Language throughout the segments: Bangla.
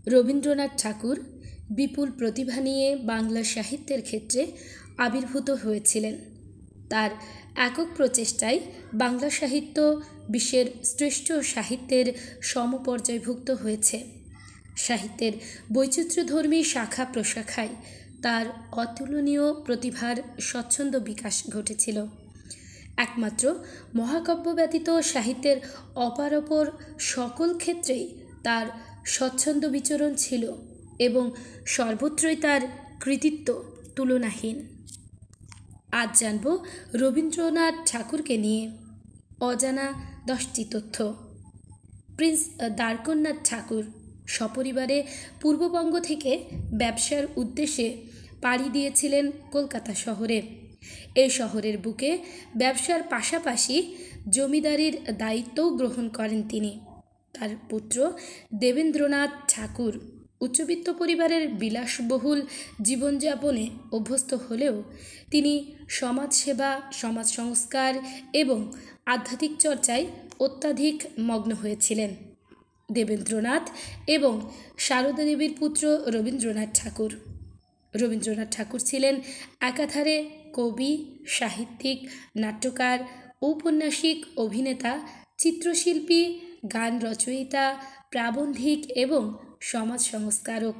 রবীন্দ্রনাথ ঠাকুর বিপুল প্রতিভা নিয়ে বাংলা সাহিত্যের ক্ষেত্রে আবির্ভূত হয়েছিলেন। তার একক প্রচেষ্টায় বাংলা সাহিত্য বিশ্বের শ্রেষ্ঠ সাহিত্যের সমপর্যায়ভুক্ত হয়েছে। সাহিত্যের বৈচিত্র্যধর্মী শাখা প্রশাখায় তার অতুলনীয় প্রতিভার স্বচ্ছন্দ বিকাশ ঘটেছিল। একমাত্র মহাকাব্য ব্যতীত সাহিত্যের অপারপর সকল ক্ষেত্রেই তার স্বচ্ছন্দ বিচরণ ছিল এবং সর্বত্রই তার কৃতিত্ব তুলনাহীন। আজ জানব রবীন্দ্রনাথ ঠাকুরকে নিয়ে অজানা 10টি তথ্য। প্রিন্স দ্বারকানাথ ঠাকুর সপরিবারে পূর্ববঙ্গ থেকে ব্যবসার উদ্দেশ্যে পাড়ি দিয়েছিলেন কলকাতা শহরে। এই শহরের বুকে ব্যবসার পাশাপাশি জমিদারির দায়িত্বও গ্রহণ করেন তিনি। তার পুত্র দেবেন্দ্রনাথ ঠাকুর উচ্চবিত্ত পরিবারের বিলাসবহুল জীবনযাপনে অভ্যস্ত হলেও তিনি সমাজসেবা, সমাজ সংস্কার এবং আধ্যাত্মিক চর্চায় অত্যাধিক মগ্ন হয়েছিলেন। দেবেন্দ্রনাথ এবং সারদা দেবীর পুত্র রবীন্দ্রনাথ ঠাকুর। রবীন্দ্রনাথ ঠাকুর ছিলেন একাধারে কবি, সাহিত্যিক, নাট্যকার, ঔপন্যাসিক, অভিনেতা, চিত্রশিল্পী, গান রচয়িতা, প্রাবন্ধিক এবং সমাজ সংস্কারক।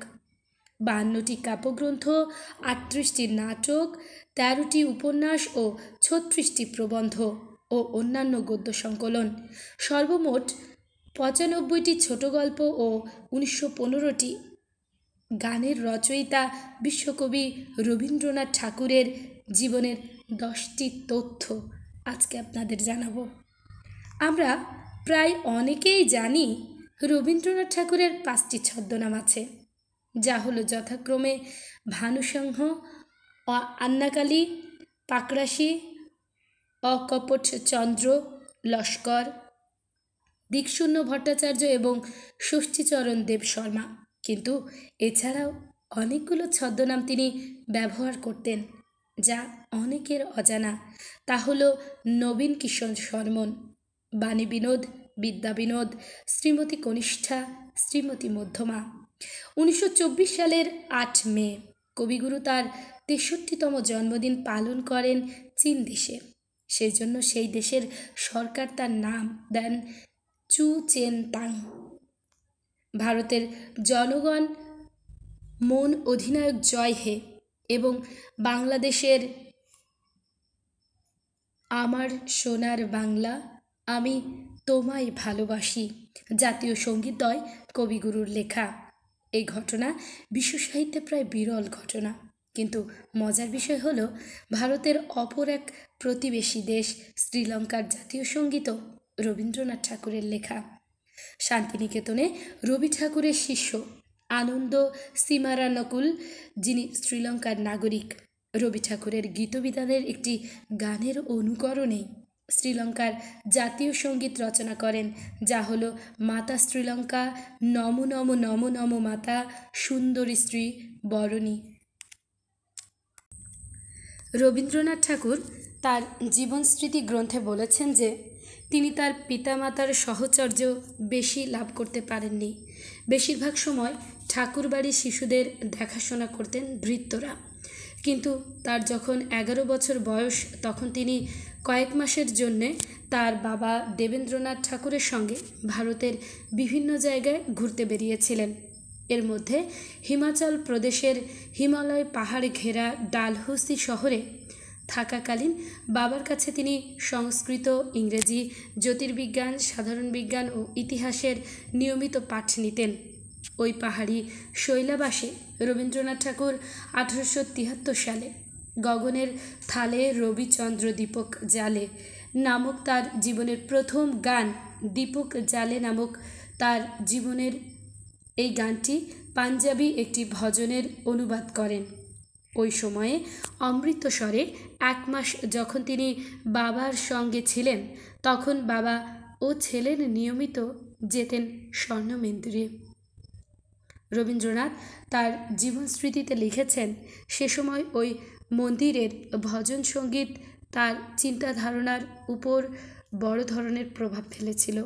52টি কাব্যগ্রন্থ, 38টি নাটক, 13টি উপন্যাস ও 36টি প্রবন্ধ ও অন্যান্য গদ্য সংকলন, সর্বমোট 95টি ছোট গল্প ও 1915টি গানের রচয়িতা বিশ্বকবি রবীন্দ্রনাথ ঠাকুরের জীবনের 10টি তথ্য আজকে আপনাদের জানাবো। আমরা প্রায় অনেকেই জানি রবীন্দ্রনাথ ঠাকুরের 5টি ছদ্মনাম আছে, যা হলো যথাক্রমে ভানুসিংহ, আন্নাকালী, পাকরাশি, অকপট চন্দ্র, লস্কর, দিকশূন্য ভট্টাচার্য এবং ষষ্ঠীচরণ দেব শর্মা। কিন্তু এছাড়াও অনেকগুলো ছদ্মনাম তিনি ব্যবহার করতেন, যা অনেকের অজানা। তা হলো নবীন কিশোর শর্মন, বাণী বিনোদ, বিদ্যা বিনোদ, শ্রীমতী কনিষ্ঠা, শ্রীমতী মধ্যমা। 1924 সালের 8 মে কবিগুরু তার 63তম জন্মদিন পালন করেন চীন দেশে। সেই জন্য সেই দেশের সরকার তার নাম দেন চু চেন তাং। ভারতের জনগণ মন অধিনায়ক জয় হে এবং বাংলাদেশের আমার সোনার বাংলা আমি তোমায় ভালোবাসি জাতীয় সঙ্গীতদ্বয় কবিগুরুর লেখা। এই ঘটনা বিশ্ব সাহিত্যে প্রায় বিরল ঘটনা। কিন্তু মজার বিষয় হলো ভারতের অপর এক প্রতিবেশী দেশ শ্রীলঙ্কার জাতীয় সঙ্গীতও রবীন্দ্রনাথ ঠাকুরের লেখা। শান্তিনিকেতনে রবি ঠাকুরের শিষ্য আনন্দ সিমারানকুল, যিনি শ্রীলঙ্কার নাগরিক, রবি ঠাকুরের গীতবিতানের একটি গানের অনুকরণে শ্রীলঙ্কার জাতীয় সঙ্গীত রচনা করেন, যা হলো মাতা শ্রীলঙ্কা নম নম নম নম মাতা সুন্দরী শ্রী বরণী। রবীন্দ্রনাথ ঠাকুর তার জীবনস্মৃতি গ্রন্থে বলেছেন যে তিনি তার পিতামাতার সাহচর্য বেশি লাভ করতে পারেননি। বেশিরভাগ সময় ঠাকুরবাড়ির শিশুদের দেখাশোনা করতেন ভৃত্যরা। কিন্তু তার যখন 11 বছর বয়স, তখন তিনি কয়েক মাসের জন্যে তার বাবা দেবেন্দ্রনাথ ঠাকুরের সঙ্গে ভারতের বিভিন্ন জায়গায় ঘুরতে বেরিয়েছিলেন। এর মধ্যে হিমাচল প্রদেশের হিমালয় পাহাড়ে ঘেরা ডালহৌসি শহরে থাকাকালীন বাবার কাছে তিনি সংস্কৃত, ইংরেজি, জ্যোতির্বিজ্ঞান, সাধারণ বিজ্ঞান ও ইতিহাসের নিয়মিত পাঠ নিতেন। ওই পাহাড়ি শৈলাবাসে রবীন্দ্রনাথ ঠাকুর 1873 সালে গগনের থালে রবিচন্দ্র দীপক জালে নামক তার জীবনের প্রথম গান দীপক জালে নামক তার জীবনের এই গানটি পাঞ্জাবি একটি ভজনের অনুবাদ করেন। ওই সময়ে অমৃতসরে 1 মাস যখন তিনি বাবার সঙ্গে ছিলেন, তখন বাবা ও ছেলের নিয়মিত যেতেন স্বর্ণ মন্দিরে। রবীন্দ্রনাথ তার জীবনস্মৃতিতে লিখেছেন, সে সময় ওই মন্দিরের ভজন সঙ্গীত তার চিন্তাধারণার উপর বড় ধরনের প্রভাব ফেলেছিল।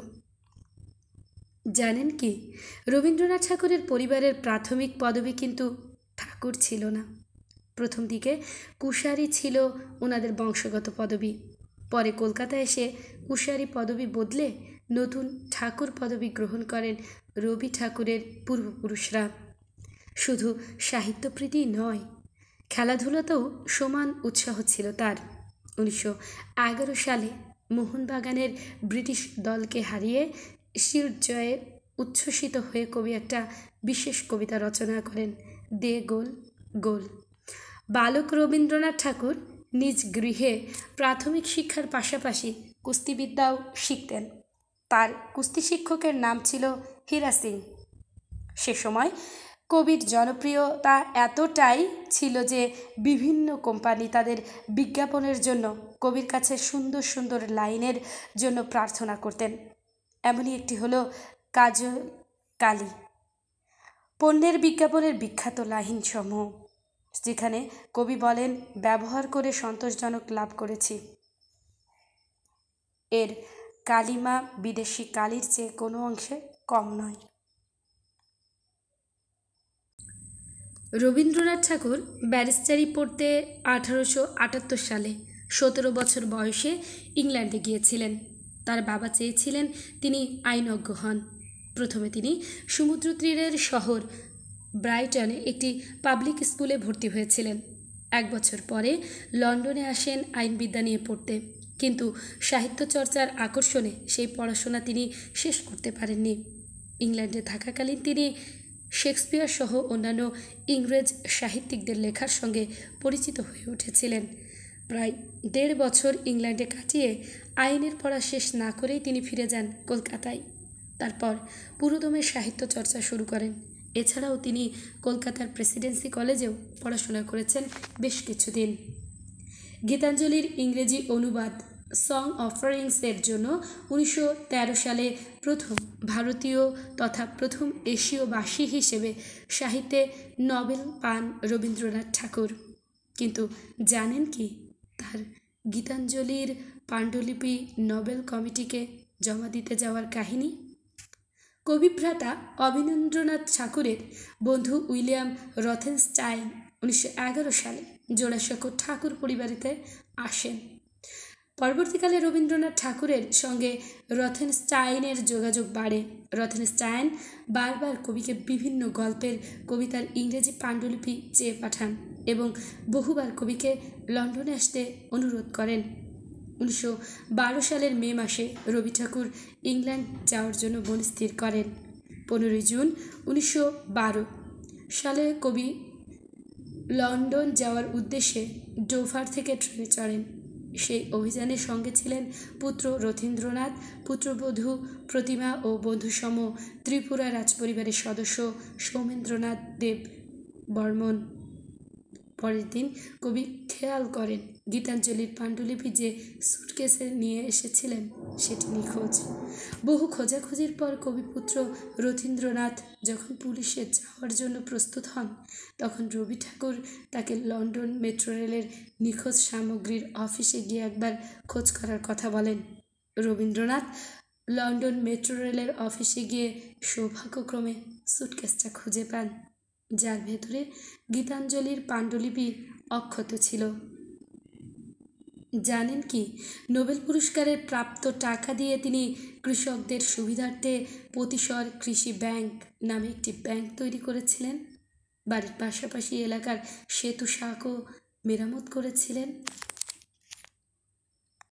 জানেন কি, রবীন্দ্রনাথ ঠাকুরের পরিবারের প্রাথমিক পদবি কিন্তু ঠাকুর ছিল না। প্রথম দিকে কুশারি ছিল ওনাদের বংশগত পদবি। পরে কলকাতায় এসে কুশারি পদবি বদলে নতুন ঠাকুর পদবি গ্রহণ করেন রবি ঠাকুরের পূর্বপুরুষরা। শুধু সাহিত্যপ্রীতি নয়, খেলাধুলাতেও সমান উৎসাহ ছিল তার। 1911 সালে মোহনবাগানের ব্রিটিশ দলকে হারিয়ে শিল্ড জয়ে উচ্ছ্বসিত হয়ে কবি একটা বিশেষ কবিতা রচনা করেন, দে গোল গোল। বালক রবীন্দ্রনাথ ঠাকুর নিজ গৃহে প্রাথমিক শিক্ষার পাশাপাশি কুস্তিবিদ্যাও শিখতেন। তার কুস্তি শিক্ষকের নাম ছিল হীরা সিং। সে সময় কবির জনপ্রিয়তা এতটাই ছিল যে বিভিন্ন কোম্পানি তাদের বিজ্ঞাপনের জন্য কবির কাছে সুন্দর সুন্দর লাইনের জন্য প্রার্থনা করতেন। এমনই একটি হলো কাজল কালি, পণ্যের বিজ্ঞাপনের বিখ্যাত লাইন সমূহ, যেখানে কবি বলেন, ব্যবহার করে সন্তোষজনক লাভ করেছি, এর কালিমা বিদেশি কালির চেয়ে কোনো অংশে কম নয়। রবীন্দ্রনাথ ঠাকুর ব্যারিস্টারি পড়তে 1878 সালে 17 বছর বয়সে ইংল্যান্ডে গিয়েছিলেন। তার বাবা চেয়েছিলেন তিনি আইনজ্ঞ হন। প্রথমে তিনি সমুদ্র তীরের শহর ব্রাইটনে একটি পাবলিক স্কুলে ভর্তি হয়েছিলেন। 1 বছর পরে লন্ডনে আসেন আইনবিদ্যা নিয়ে পড়তে, কিন্তু সাহিত্য চর্চার আকর্ষণে সেই পড়াশোনা তিনি শেষ করতে পারেননি। ইংল্যান্ডে থাকাকালীন তিনি শেক্সপিয়ার সহ অন্যান্য ইংরেজ সাহিত্যিকদের লেখার সঙ্গে পরিচিত হয়ে উঠেছিলেন। প্রায় 1.5 বছর ইংল্যান্ডে কাটিয়ে আইনের পড়া শেষ না করেই তিনি ফিরে যান কলকাতায়। তারপর পুরোদমে সাহিত্য চর্চা শুরু করেন। এছাড়াও তিনি কলকাতার প্রেসিডেন্সি কলেজেও পড়াশোনা করেছেন বেশ কিছুদিন। গীতাঞ্জলির ইংরেজি অনুবাদ সং অফারিংসের জন্য 1913 সালে প্রথম ভারতীয় তথা প্রথম এশীয়বাসী হিসেবে সাহিত্যে নোবেল পান রবীন্দ্রনাথ ঠাকুর। কিন্তু জানেন কি তার গীতাঞ্জলির পাণ্ডুলিপি নোবেল কমিটিকে জমা দিতে যাওয়ার কাহিনী? কবিভ্রাতা অবনীন্দ্রনাথ ঠাকুরের বন্ধু উইলিয়াম রথেনস্টাইন 1911 সালে জোড়াসাঁকো ঠাকুর পরিবারেতে আসেন। পরবর্তীকালে রবীন্দ্রনাথ ঠাকুরের সঙ্গে রথেনস্টাইনের যোগাযোগ বাড়ে। রথেনস্টাইন বারবার কবিকে বিভিন্ন গল্পের কবিতার ইংরেজি পাণ্ডুলিপি চেয়ে পাঠান এবং বহুবার কবিকে লন্ডনে আসতে অনুরোধ করেন। 1912 সালের মে মাসে রবি ঠাকুর ইংল্যান্ড যাওয়ার জন্য মন স্থির করেন। 15 জুন 1912 সালে কবি লন্ডন যাওয়ার উদ্দেশ্যে ডোভার থেকে ট্রেনে চড়েন। সেই অভিযানের সঙ্গে ছিলেন পুত্র রথীন্দ্রনাথ, পুত্রবধূ প্রতিমা ও বন্ধুসম ত্রিপুরা রাজপরিবারের সদস্য সৌমেন্দ্রনাথ দেব বর্মন। পরের দিন কবি খেয়াল করেন গীতাঞ্জলির পাণ্ডুলিপি যে সুটকেসে নিয়ে এসেছিলেন সেটি নিখোঁজ। বহু খোঁজাখুঁজির পর কবিপুত্র রথীন্দ্রনাথ যখন পুলিশে যাওয়ার জন্য প্রস্তুত হন, তখন রবি ঠাকুর তাকে লন্ডন মেট্রো রেলের নিখোঁজ সামগ্রীর অফিসে গিয়ে একবার খোঁজ করার কথা বলেন। রবীন্দ্রনাথ লন্ডন মেট্রো রেলের অফিসে গিয়ে সৌভাগ্যক্রমে সুটকেসটা খুঁজে পান, যার ভেতরে গীতাঞ্জলির পাণ্ডুলিপি অক্ষত ছিল। জানেন কি, নোবেল পুরস্কারের প্রাপ্ত টাকা দিয়ে তিনি কৃষকদের সুবিধার্থে প্রতিসর কৃষি ব্যাংক নামে একটি ব্যাংক তৈরি করেছিলেন। বাড়ির পাশাপাশি এলাকার সেতু শাকও মেরামত করেছিলেন।